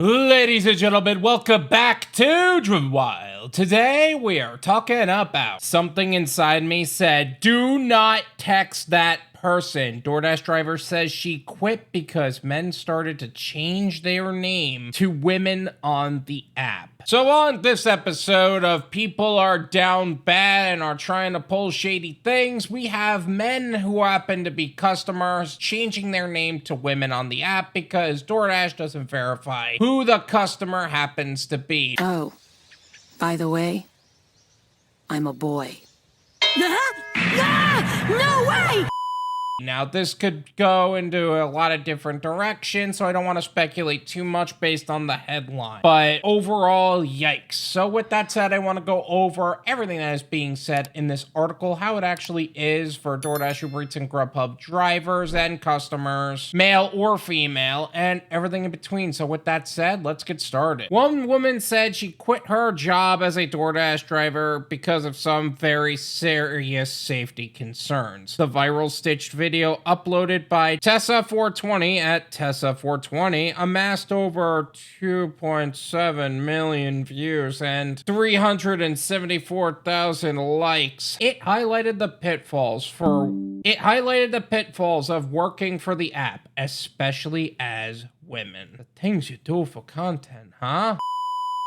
Ladies and gentlemen, welcome back to Driven Wyld. Today we are talking about something inside me said, do not text that person. Doordash driver says she quit because men started to change their name to women on the app. So on this episode of People Are Down Bad and Are Trying to Pull Shady Things, we have men who happen to be customers changing their name to women on the app because DoorDash doesn't verify who the customer happens to be. Oh, by the way, I'm a boy. No way! Now, this could go into a lot of different directions, so I don't want to speculate too much based on the headline. But overall, yikes. So with that said, I want to go over everything that is being said in this article, how it actually is for DoorDash, UberEats, and Grubhub drivers and customers, male or female, and everything in between. So with that said, let's get started. One woman said she quit her job as a DoorDash driver because of some very serious safety concerns. The viral stitched video uploaded by Tessa420 at Tessa420 amassed over 2.7 million views and 374,000 likes. It highlighted the pitfalls of working for the app, especially as women. The things you do for content, huh?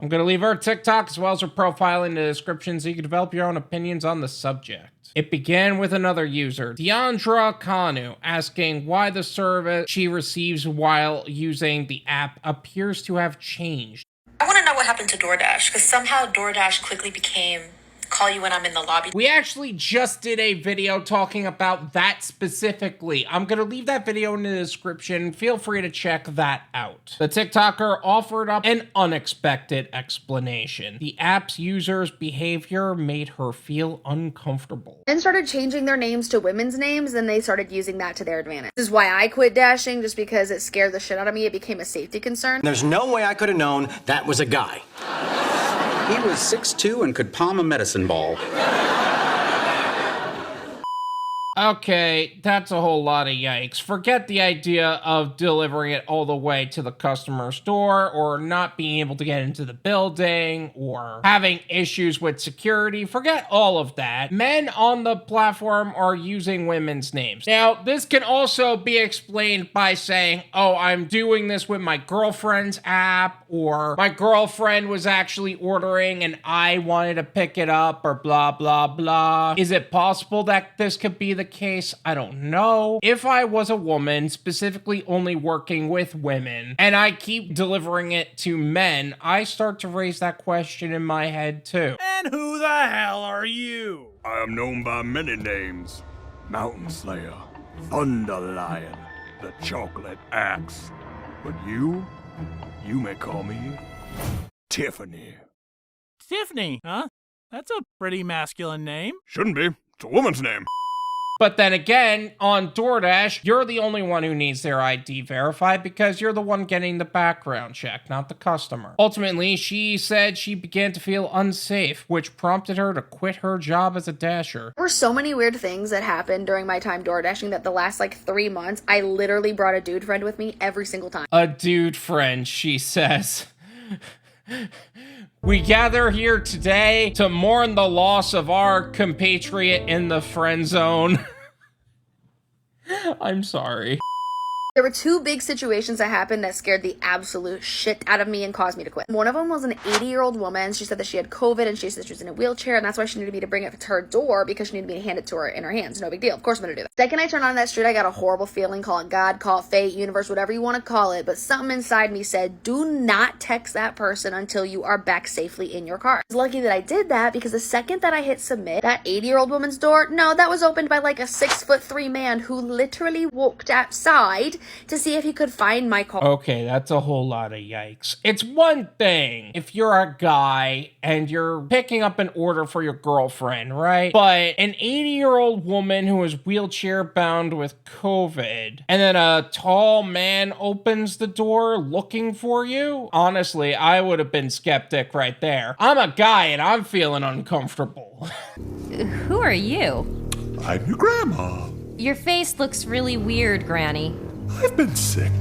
I'm going to leave her TikTok as well as her profile in the description so you can develop your own opinions on the subject. It began with another user, Deandra Kanu, asking why the service she receives while using the app appears to have changed. I want to know what happened to DoorDash, because somehow DoorDash quickly became call you when I'm in the lobby. We actually just did a video talking about that specifically. I'm going to leave that video in the description. Feel free to check that out. The TikToker offered up an unexpected explanation. The app's users' behavior made her feel uncomfortable. Men started changing their names to women's names, and they started using that to their advantage. This is why I quit dashing, just because it scared the shit out of me. It became a safety concern. There's no way I could have known that was a guy. He was 6'2" and could palm a medicine ball. Okay, that's a whole lot of yikes. Forget the idea of delivering it all the way to the customer's door or not being able to get into the building or having issues with security. Forget all of that. Men on the platform are using women's names. Now, this can also be explained by saying, oh, I'm doing this with my girlfriend's app, or my girlfriend was actually ordering and I wanted to pick it up, or blah, blah, blah. Is it possible that this could be the case? I don't know. If I was a woman, specifically only working with women, and I keep delivering it to men, I start to raise that question in my head too. And who the hell are you? I am known by many names. Mountain Slayer, Thunder Lion, the Chocolate Axe. But you may call me Tiffany. Tiffany, huh? That's a pretty masculine name. Shouldn't be. It's a woman's name. But then again, on DoorDash, you're the only one who needs their ID verified because you're the one getting the background check, not the customer. Ultimately, she said she began to feel unsafe, which prompted her to quit her job as a dasher. There were so many weird things that happened during my time door dashing that the last 3 months, I literally brought a dude friend with me every single time. A dude friend, she says. We gather here today to mourn the loss of our compatriot in the friend zone. I'm sorry. There were 2 big situations that happened that scared the absolute shit out of me and caused me to quit. One of them was an 80-year-old woman. She said that she had COVID and she said she was in a wheelchair, and that's why she needed me to bring it to her door because she needed me to hand it to her in her hands. No big deal. Of course I'm gonna do that. Second I turned on that street, I got a horrible feeling. Call it God, call it fate, universe, whatever you want to call it. But something inside me said, do not text that person until you are back safely in your car. I was lucky that I did that because the second that I hit submit, that 80-year-old woman's door, no, that was opened by a 6'3" man who literally walked outside to see if he could find my car. Okay, that's a whole lot of yikes. It's one thing if you're a guy and you're picking up an order for your girlfriend, right? But an 80-year-old woman who is wheelchair bound with COVID, and then a tall man opens the door looking for you? Honestly, I would have been skeptic right there. I'm a guy and I'm feeling uncomfortable. Who are you? I'm your grandma. Your face looks really weird, Granny. I've been sick.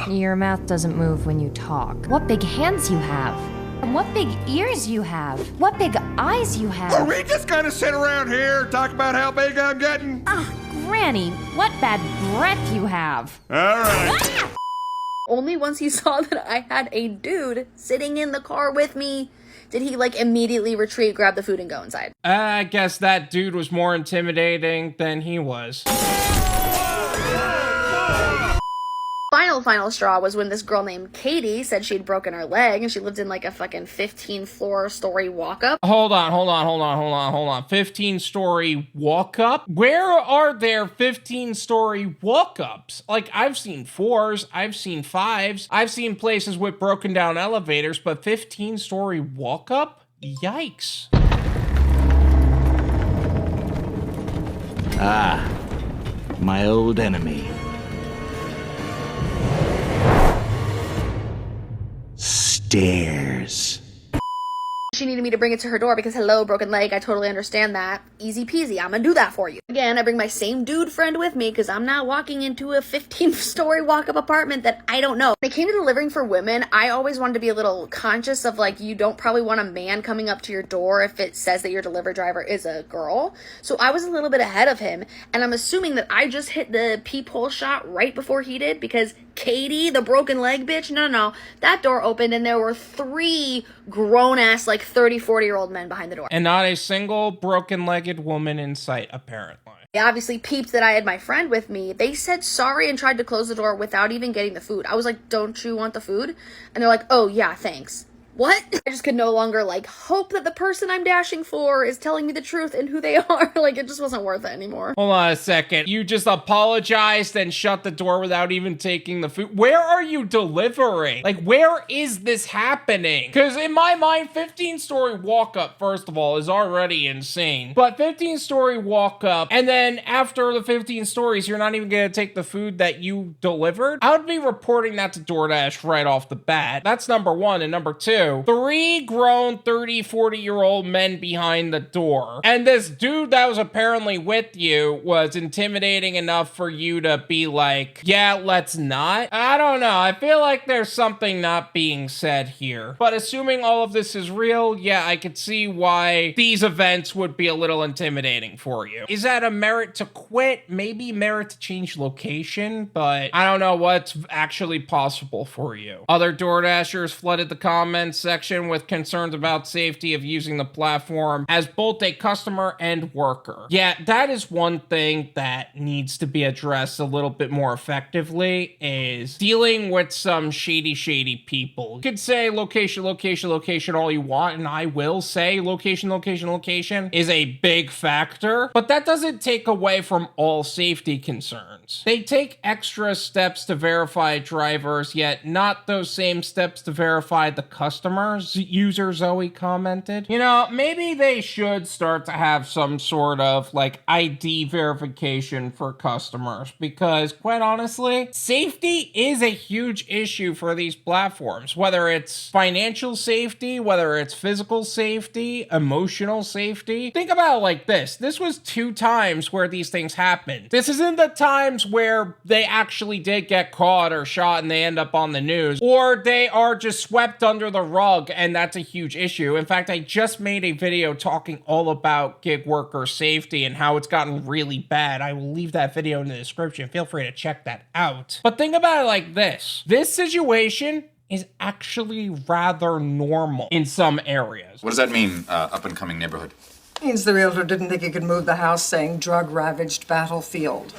Your mouth doesn't move when you talk. What big hands you have. And what big ears you have. What big eyes you have. Are we just gonna sit around here and talk about how big I'm getting? Granny, what bad breath you have. All right. Only once he saw that I had a dude sitting in the car with me did he like immediately retreat, grab the food, and go inside. I guess that dude was more intimidating than he was. Final straw was when this girl named Katie said she'd broken her leg and she lived in like a fucking 15-floor story walk-up. Hold on. 15-story walk-up? Where are there 15-story walk-ups? Like, I've seen 4s, I've seen 5s, I've seen places with broken down elevators, but 15-story walk-up? Yikes. Ah, my old enemy. Stairs. She needed me to bring it to her door because, hello, broken leg, I totally understand that. Easy peasy, I'm gonna do that for you. Again, I bring my same dude friend with me because I'm not walking into a 15-story walk-up apartment that I don't know. When it came to delivering for women, I always wanted to be a little conscious of, like, you don't probably want a man coming up to your door if it says that your delivery driver is a girl. So I was a little bit ahead of him, and I'm assuming that I just hit the peephole shot right before he did because Katie, the broken leg bitch, no, that door opened and there were 3 grown-ass, like, 30, 40-year-old men behind the door. And not a single broken-legged woman in sight, apparently. They obviously peeped that I had my friend with me. They said sorry and tried to close the door without even getting the food. I was like, don't you want the food? And they're like, oh, yeah, thanks. What? I just could no longer, like, hope that the person I'm dashing for is telling me the truth and who they are. Like, it just wasn't worth it anymore. Hold on a second. You just apologized and shut the door without even taking the food. Where are you delivering? Like, where is this happening? Because in my mind, 15-story walk-up, first of all, is already insane. But 15-story walk-up, and then after the 15 stories, you're not even going to take the food that you delivered? I would be reporting that to DoorDash right off the bat. That's number one. And number two, 3 grown 30, 40-year-old men behind the door. And this dude that was apparently with you was intimidating enough for you to be like, yeah, let's not. I don't know. I feel like there's something not being said here. But assuming all of this is real, yeah, I could see why these events would be a little intimidating for you. Is that a merit to quit? Maybe merit to change location, but I don't know what's actually possible for you. Other DoorDashers flooded the comments section with concerns about safety of using the platform as both a customer and worker. Yeah, that is one thing that needs to be addressed a little bit more effectively, is dealing with some shady people. You could say location all you want, and I will say location is a big factor, but that doesn't take away from all safety concerns. They take extra steps to verify drivers, yet not those same steps to verify the customers. User Zoe commented. You know, maybe they should start to have some sort of like ID verification for customers, because quite honestly, safety is a huge issue for these platforms, whether it's financial safety, whether it's physical safety, emotional safety. Think about it like this. This was 2 times where these things happened. This isn't the times where they actually did get caught or shot and they end up on the news, or they are just swept under the rug, and that's a huge issue. In fact, I just made a video talking all about gig worker safety and how it's gotten really bad. I will leave that video in the description. Feel free to check that out. But think about it like this. This situation is actually rather normal in some areas. What does that mean, up-and-coming neighborhood? Means the realtor didn't think he could move the house, saying drug-ravaged battlefield.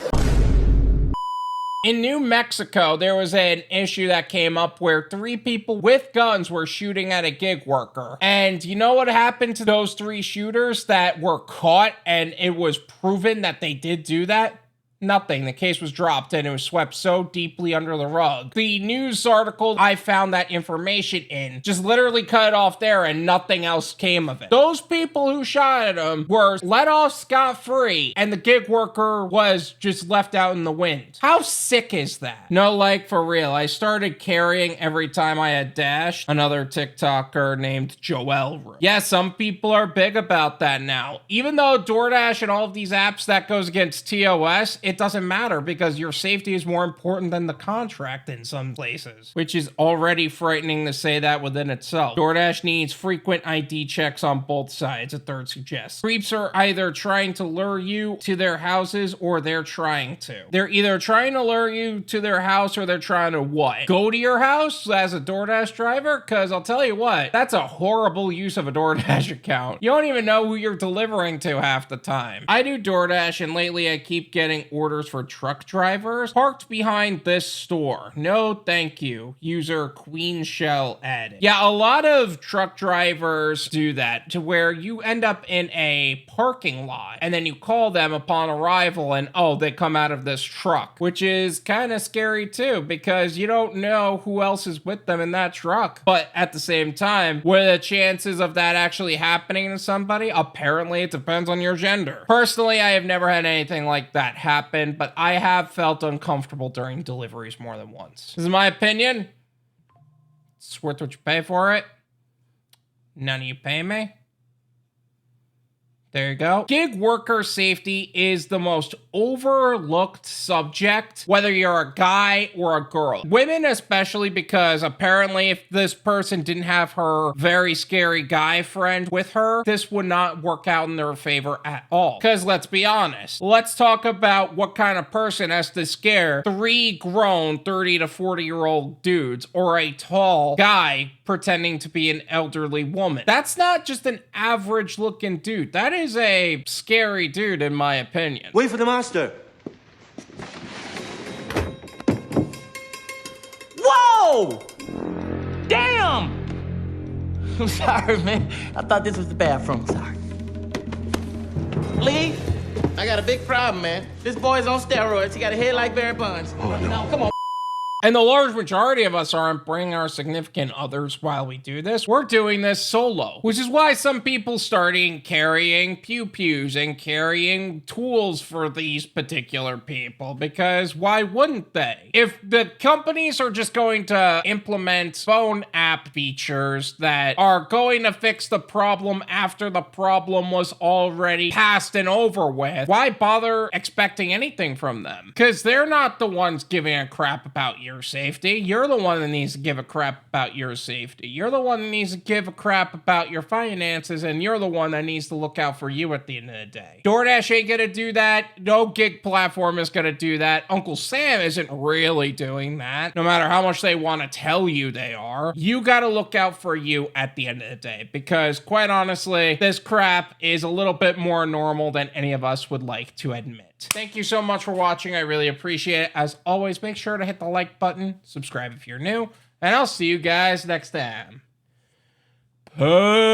In New Mexico, there was an issue that came up where 3 people with guns were shooting at a gig worker. And you know what happened to those 3 shooters that were caught and it was proven that they did do that? Nothing. The case was dropped and it was swept so deeply under the rug. The news article I found that information in just literally cut it off there and nothing else came of it. Those people who shot at him were let off scot-free and the gig worker was just left out in the wind. How sick is that? No, like for real. I started carrying every time I had dashed. Another TikToker named Joel. Yeah, some people are big about that now. Even though DoorDash and all of these apps that goes against TOS, it doesn't matter because your safety is more important than the contract in some places, which is already frightening to say that within itself. DoorDash needs frequent ID checks on both sides, a third suggests. Creeps are either trying to lure you to their houses or they're trying to. They're either trying to lure you to their house or they're trying to what? Go to your house as a DoorDash driver? Because I'll tell you what, that's a horrible use of a DoorDash account. You don't even know who you're delivering to half the time. I do DoorDash and lately I keep getting orders for truck drivers parked behind this store. No thank you. User Queen Shell added. Yeah, a lot of truck drivers do that to where you end up in a parking lot and then you call them upon arrival and oh, they come out of this truck, which is kind of scary too because you don't know who else is with them in that truck. But at the same time, what are the chances of that actually happening to somebody? Apparently it depends on your gender. Personally, I have never had anything like that happen, but I have felt uncomfortable during deliveries more than once. This is my opinion. It's worth what you pay for it. None of you pay me. There you go. Gig worker safety is the most overlooked subject, whether you're a guy or a girl. Women especially, because apparently if this person didn't have her very scary guy friend with her, this would not work out in their favor at all. Because let's be honest, let's talk about what kind of person has to scare 3 grown 30 to 40-year-old dudes or a tall guy pretending to be an elderly woman. That's not just an average looking dude. That is a scary dude in my opinion. Wait for the monster. Whoa! Damn! I'm sorry, man. I thought this was the bathroom. Sorry. Lee, I got a big problem, man. This boy's on steroids. He got a head like Barry Bonds. Oh, no. Come on. And the large majority of us aren't bringing our significant others while we do this. We're doing this solo, which is why some people starting carrying pew-pews and carrying tools for these particular people, because why wouldn't they? If the companies are just going to implement phone app features that are going to fix the problem after the problem was already passed and over with, why bother expecting anything from them? Because they're not the ones giving a crap about your safety. You're the one that needs to give a crap about your safety. You're the one that needs to give a crap about your finances, and you're the one that needs to look out for you at the end of the day. DoorDash ain't gonna do that. No gig platform is gonna do that. Uncle Sam isn't really doing that, no matter how much they want to tell you they are. You gotta look out for you at the end of the day, because quite honestly, this crap is a little bit more normal than any of us would like to admit. Thank you so much for watching. I really appreciate it. As always, make sure to hit the like button, subscribe if you're new, and I'll see you guys next time. Peace.